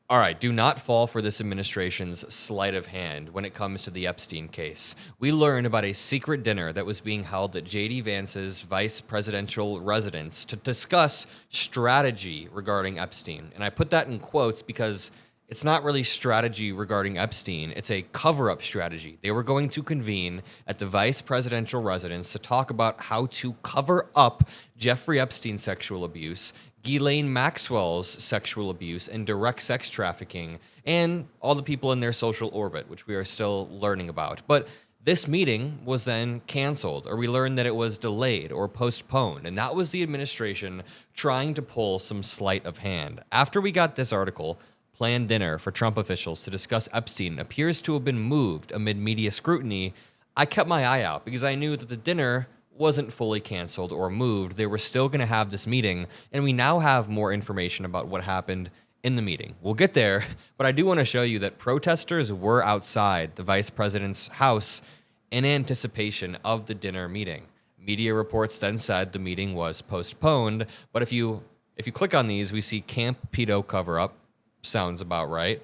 All right, do not fall for this administration's sleight of hand when it comes to the Epstein case. We learned about a secret dinner that was being held at J.D. Vance's vice presidential residence to discuss strategy regarding Epstein. And I put that in quotes because it's not really strategy regarding Epstein. It's a cover-up strategy. They were going to convene at the vice presidential residence to talk about how to cover up Jeffrey Epstein's sexual abuse, Ghislaine Maxwell's sexual abuse and direct sex trafficking, and all the people in their social orbit, which we are still learning about. But this meeting was then canceled, or we learned that it was delayed or postponed, and that was the administration trying to pull some sleight of hand. After we got this article, planned dinner for Trump officials to discuss Epstein appears to have been moved amid media scrutiny. I kept my eye out because I knew that the dinner wasn't fully canceled or moved. They were still going to have this meeting, and we now have more information about what happened in the meeting. We'll get there, but I do want to show you that protesters were outside the vice president's house in anticipation of the dinner meeting. Media reports then said the meeting was postponed, but if you click on these, we see Camp Pedo cover-up. Sounds about right.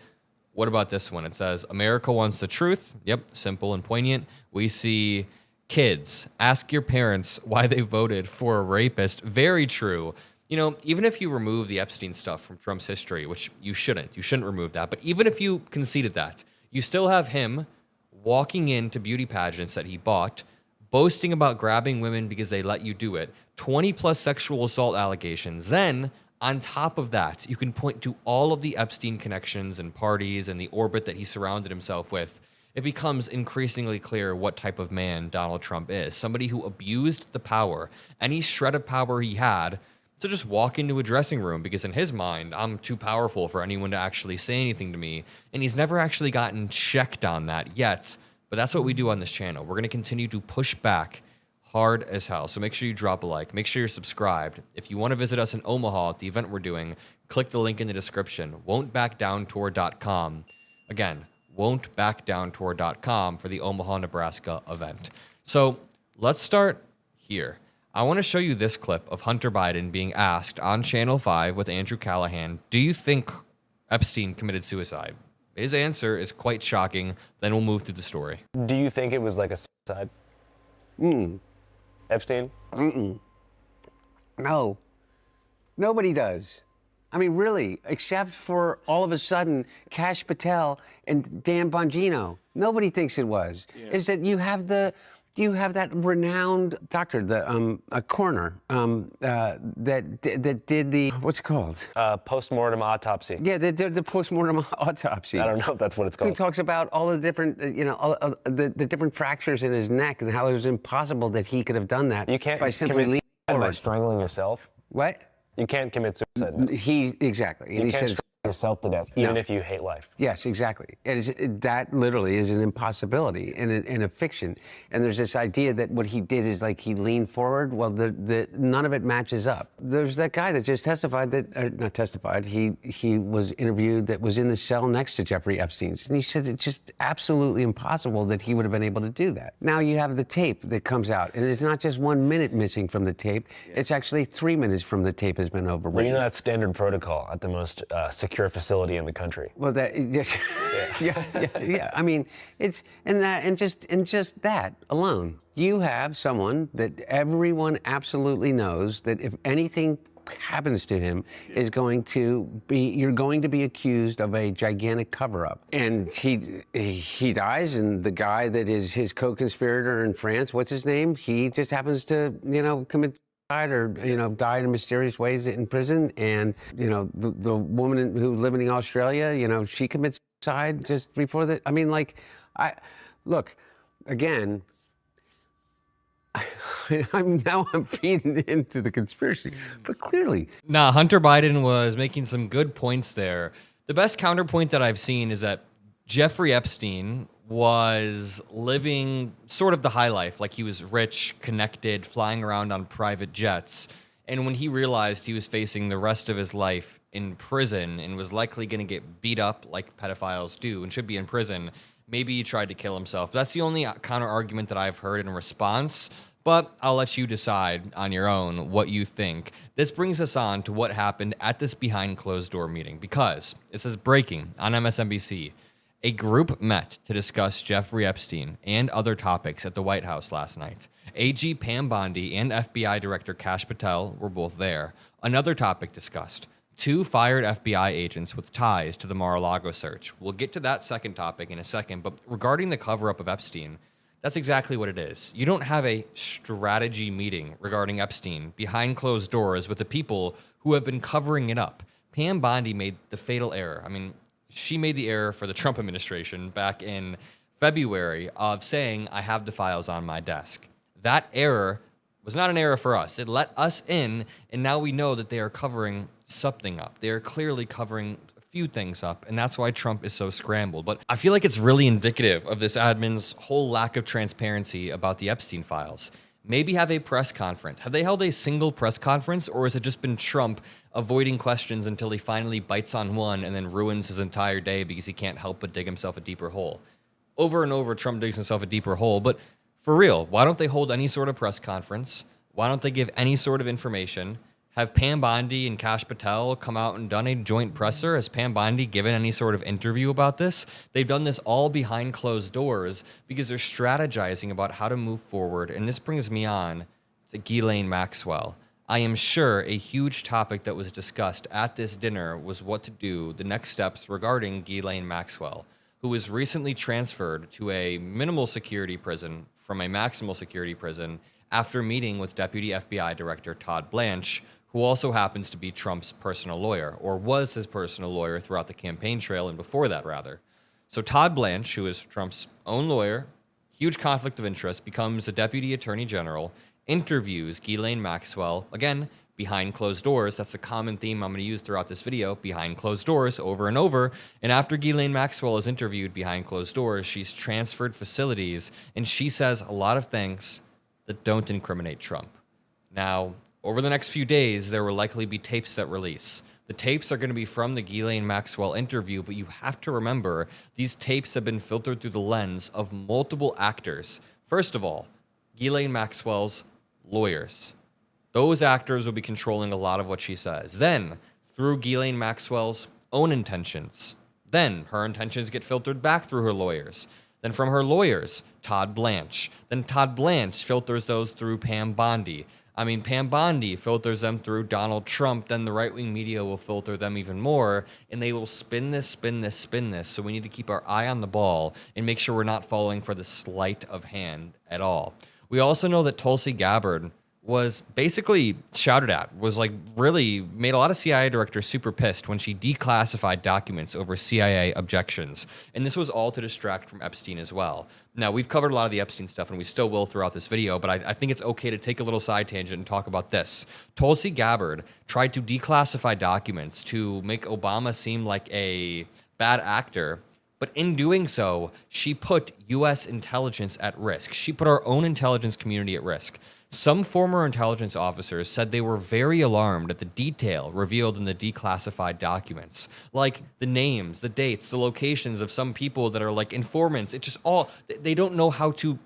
What about this one? It says, America wants the truth. Yep, simple and poignant. We see kids, ask your parents why they voted for a rapist. Very true. You know, even if you remove the Epstein stuff from Trump's history, which you shouldn't remove that, but even if you conceded that, you still have him walking into beauty pageants that he bought, boasting about grabbing women because they let you do it, 20 plus sexual assault allegations. Then, on top of that, you can point to all of the Epstein connections and parties and the orbit that he surrounded himself with. It becomes increasingly clear what type of man Donald Trump is. Somebody who abused the power, any shred of power he had, to just walk into a dressing room because in his mind, I'm too powerful for anyone to actually say anything to me. And he's never actually gotten checked on that yet. But that's what we do on this channel. We're going to continue to push back hard as hell. So make sure you drop a like. Make sure you're subscribed. If you want to visit us in Omaha at the event we're doing, click the link in the description. Won'tBackDownTour.com. Again, Won'tBackDownTour.com for the Omaha, Nebraska event. So let's start here. I want to show you this clip of Hunter Biden being asked on Channel 5 with Andrew Callahan, do you think Epstein committed suicide? His answer is quite shocking. Then we'll move through the story. Do you think it was like a suicide? Epstein? No. Nobody does. I mean, really, except for all of a sudden, Kash Patel and Dan Bongino. Nobody thinks it was. Yeah. Is that you have that renowned doctor, a coroner, that did the, what's it called? Postmortem autopsy. Yeah, the postmortem autopsy. I don't know if that's what it's called. He talks about all the different, the different fractures in his neck and how it was impossible that he could have done that. You can't by simply leaning forward. By strangling yourself. What? You can't commit suicide. Exactly. And he can't strangle yourself to death, even if you hate life. Yes, exactly. That literally is an impossibility in a fiction. And there's this idea that what he did is like he leaned forward. Well, none of it matches up. There's that guy that just testified not testified, he was interviewed that was in the cell next to Jeffrey Epstein's. And he said it's just absolutely impossible that he would have been able to do that. Now you have the tape that comes out, and it's not just 1 minute missing from the tape. Yeah. It's actually 3 minutes from the tape has been overwritten. Well, you know that's standard protocol at the most secure facility in the country. Well, that just yeah. I mean, it's just that alone. You have someone that everyone absolutely knows that if anything happens to him is going to be, you're going to be accused of a gigantic cover-up. And he dies, and the guy that is his co-conspirator in France, what's his name? He just happens to, commit or died in mysterious ways in prison, and the woman who's living in Australia, she commits suicide just before the. I mean, look again. I'm feeding into the conspiracy, but clearly. Nah, Hunter Biden was making some good points there. The best counterpoint that I've seen is that Jeffrey Epstein was living sort of the high life, like he was rich, connected, flying around on private jets. And when he realized he was facing the rest of his life in prison and was likely going to get beat up like pedophiles do and should be in prison, maybe he tried to kill himself. That's the only counter argument that I've heard in response. But I'll let you decide on your own what you think. This brings us on to what happened at this behind closed door meeting, because it says breaking on MSNBC. A group met to discuss Jeffrey Epstein and other topics at the White House last night. AG Pam Bondi and FBI Director Kash Patel were both there. Another topic discussed: 2 fired FBI agents with ties to the Mar-a-Lago search. We'll get to that second topic in a second, but regarding the cover-up of Epstein, that's exactly what it is. You don't have a strategy meeting regarding Epstein behind closed doors with the people who have been covering it up. Pam Bondi made the fatal error. I mean, she made the error for the Trump administration back in February of saying, I have the files on my desk. That error was not an error for us. It let us in, and now we know that they are covering something up. They are clearly covering few things up, and that's why Trump is so scrambled. But I feel like it's really indicative of this admin's whole lack of transparency about the Epstein files. Maybe have a press conference. Have they held a single press conference, or has it just been Trump avoiding questions until he finally bites on one and then ruins his entire day because he can't help but dig himself a deeper hole? Over and over, Trump digs himself a deeper hole, but for real, why don't they hold any sort of press conference? Why don't they give any sort of information? Have Pam Bondi and Kash Patel come out and done a joint presser? Has Pam Bondi given any sort of interview about this? They've done this all behind closed doors because they're strategizing about how to move forward. And this brings me on to Ghislaine Maxwell. I am sure a huge topic that was discussed at this dinner was what to do, the next steps regarding Ghislaine Maxwell, who was recently transferred to a minimal security prison from a maximal security prison after meeting with Deputy FBI Director Todd Blanche, who also happens to be Trump's personal lawyer, or was his personal lawyer throughout the campaign trail and before that, rather. So Todd Blanche, who is Trump's own lawyer, huge conflict of interest, becomes the Deputy Attorney General, interviews Ghislaine Maxwell, again, behind closed doors. That's a common theme I'm going to use throughout this video, behind closed doors, over and over. And after Ghislaine Maxwell is interviewed behind closed doors, she's transferred facilities, and she says a lot of things that don't incriminate Trump. Now, over the next few days, there will likely be tapes that release. The tapes are going to be from the Ghislaine Maxwell interview, but you have to remember these tapes have been filtered through the lens of multiple actors. First of all, Ghislaine Maxwell's lawyers. Those actors will be controlling a lot of what she says. Then, through Ghislaine Maxwell's own intentions. Then, her intentions get filtered back through her lawyers. Then from her lawyers, Todd Blanche. Then Todd Blanche filters those through Pam Bondi. Pam Bondi filters them through Donald Trump, then the right-wing media will filter them even more, and they will spin this. So we need to keep our eye on the ball and make sure we're not falling for the sleight of hand at all. We also know that Tulsi Gabbard was basically shouted at, was like really made a lot of CIA directors super pissed when she declassified documents over CIA objections. And this was all to distract from Epstein as well. Now, we've covered a lot of the Epstein stuff, and we still will throughout this video, but I think it's okay to take a little side tangent and talk about this. Tulsi Gabbard tried to declassify documents to make Obama seem like a bad actor, but in doing so, she put U.S. intelligence at risk. She put our own intelligence community at risk. Some former intelligence officers said they were very alarmed at the detail revealed in the declassified documents, like the names, the dates, the locations of some people that are like informants. It just all, they don't know how to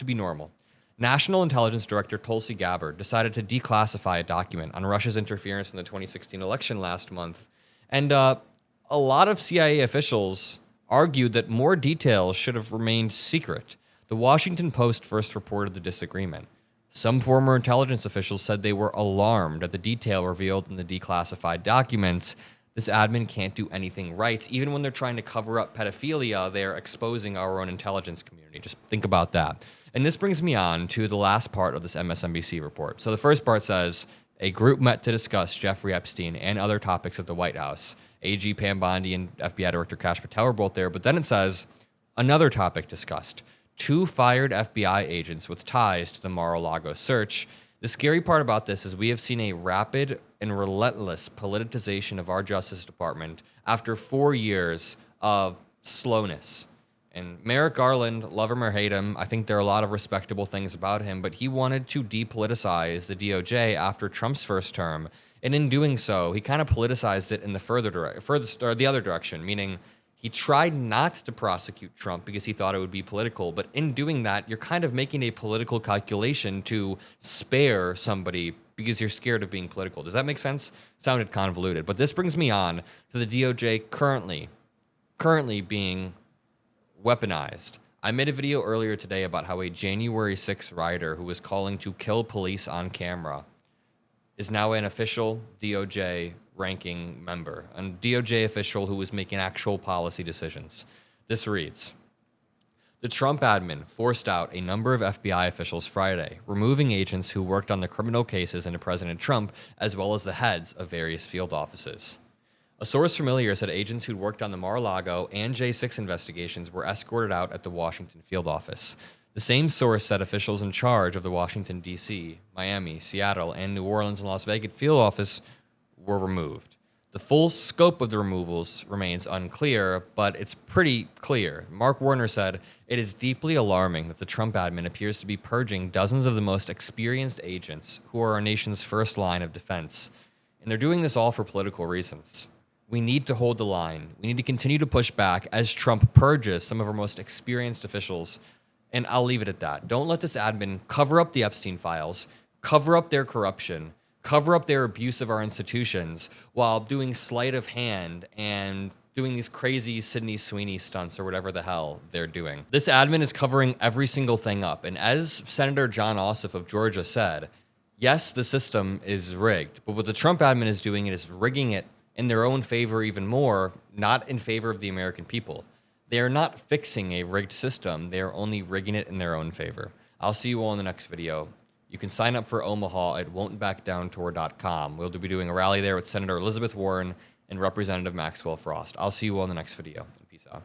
be normal. National Intelligence Director Tulsi Gabbard decided to declassify a document on Russia's interference in the 2016 election last month. And a lot of CIA officials argued that more details should have remained secret. The Washington Post first reported the disagreement. Some former intelligence officials said they were alarmed at the detail revealed in the declassified documents. This admin can't do anything right. Even when they're trying to cover up pedophilia, they're exposing our own intelligence community. Just think about that. And this brings me on to the last part of this MSNBC report. So the first part says, a group met to discuss Jeffrey Epstein and other topics at the White House. AG Pam Bondi and FBI Director Kash Patel were both there. But then it says, another topic discussed. 2 fired FBI agents with ties to the Mar-a-Lago search. The scary part about this is we have seen a rapid and relentless politicization of our Justice Department after 4 years of slowness. And Merrick Garland, love him or hate him, I think there are a lot of respectable things about him, but he wanted to depoliticize the DOJ after Trump's first term. And in doing so, he kind of politicized it in the the other direction, meaning He tried not to prosecute Trump because he thought it would be political, but in doing that, you're kind of making a political calculation to spare somebody because you're scared of being political. Does that make sense? Sounded convoluted, but this brings me on to the DOJ currently being weaponized. I made a video earlier today about how a January 6th rioter who was calling to kill police on camera is now an official DOJ ranking member, a DOJ official who was making actual policy decisions. This reads, the Trump admin forced out a number of FBI officials Friday, removing agents who worked on the criminal cases into President Trump, as well as the heads of various field offices. A source familiar said agents who'd worked on the Mar-a-Lago and J6 investigations were escorted out at the Washington field office. The same source said officials in charge of the Washington, D.C., Miami, Seattle, and New Orleans and Las Vegas field office were removed. The full scope of the removals remains unclear, but it's pretty clear. Mark Warner said, it is deeply alarming that the Trump admin appears to be purging dozens of the most experienced agents who are our nation's first line of defense. And they're doing this all for political reasons. We need to hold the line. We need to continue to push back as Trump purges some of our most experienced officials. And I'll leave it at that. Don't let this admin cover up the Epstein files, cover up their corruption, cover up their abuse of our institutions while doing sleight of hand and doing these crazy Sydney Sweeney stunts or whatever the hell they're doing. This admin is covering every single thing up. And as Senator John Ossoff of Georgia said, yes, the system is rigged, but what the Trump admin is doing is rigging it in their own favor even more, not in favor of the American people. They are not fixing a rigged system. They are only rigging it in their own favor. I'll see you all in the next video. You can sign up for Omaha at won'tbackdowntour.com. We'll be doing a rally there with Senator Elizabeth Warren and Representative Maxwell Frost. I'll see you all in the next video. Peace out.